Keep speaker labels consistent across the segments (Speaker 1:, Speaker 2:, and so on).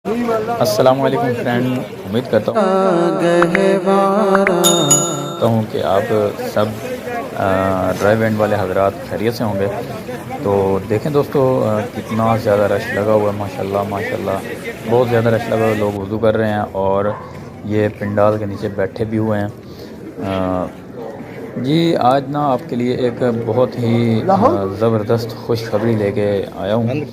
Speaker 1: السلام علیکم فرینڈ، امید کرتا ہوں کہ آپ سب ڈرائیو اینڈ والے حضرات خیریت سے ہوں گے۔ تو دیکھیں دوستو، کتنا زیادہ رش لگا ہوا ہے، ماشاءاللہ ماشاءاللہ بہت زیادہ رش لگا ہوا ہے۔ لوگ وضو کر رہے ہیں اور یہ پنڈال کے نیچے بیٹھے بھی ہوئے ہیں۔ جی آج نا آپ کے لیے ایک بہت ہی زبردست خوشخبری لے کے آیا ہوں۔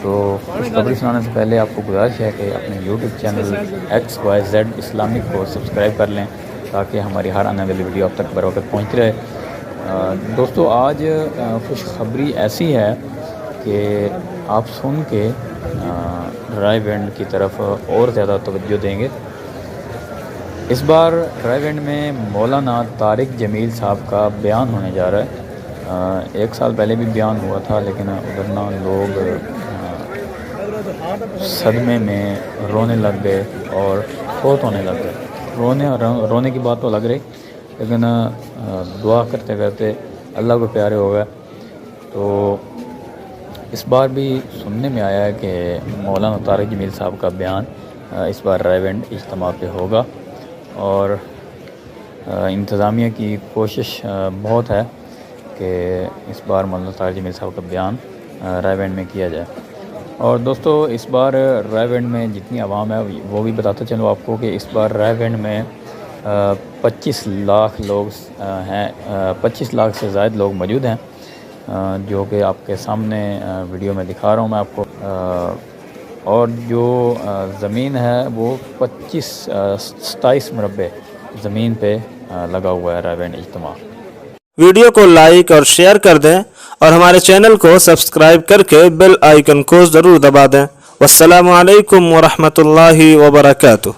Speaker 1: تو خوشخبری سنانے سے پہلے آپ کو گزارش ہے کہ اپنے یوٹیوب چینل XYZ اسلامک کو سبسکرائب کر لیں تاکہ ہماری ہر آنے والی ویڈیو اب تک بروقت پہنچتی رہے۔ دوستو آج خوشخبری ایسی ہے کہ آپ سن کے ڈرائیو اینڈ کی طرف اور زیادہ توجہ دیں گے۔ اس بار ڈرائیو اینڈ میں مولانا طارق جمیل صاحب کا بیان ہونے جا رہا ہے۔ ایک سال پہلے بھی بیان ہوا تھا، لیکن ادھر نا لوگ صدمے میں رونے لگ گئے اور فوت ہونے لگ گئے۔ رونے کی بات تو لگ رہی، لیکن دعا کرتے کرتے اللہ کو پیارے ہو گئے۔ تو اس بار بھی سننے میں آیا ہے کہ مولانا طارق جمیل صاحب کا بیان اس بار ڈرائیو اینڈ اجتماع پہ ہوگا، اور انتظامیہ کی کوشش بہت ہے کہ اس بار مولانا طارق جمیل صاحب کا بیان ڈرائیو اینڈ میں کیا جائے۔ اور دوستو اس بار ڈرائیو اینڈ میں جتنی عوام ہے وہ بھی بتاتا چلوں آپ کو کہ اس بار ڈرائیو اینڈ میں 25 لاکھ لوگ ہیں، 25 لاکھ سے زائد لوگ موجود ہیں، جو کہ آپ کے سامنے ویڈیو میں دکھا رہا ہوں میں آپ کو۔ اور جو زمین ہے وہ 27 مربع زمین پہ لگا ہوا ہے ڈرائیو اینڈ اجتماع۔
Speaker 2: ویڈیو کو لائک اور شیئر کر دیں اور ہمارے چینل کو سبسکرائب کر کے بیل آئیکن کو ضرور دبا دیں۔ والسلام علیکم ورحمۃ اللہ وبرکاتہ۔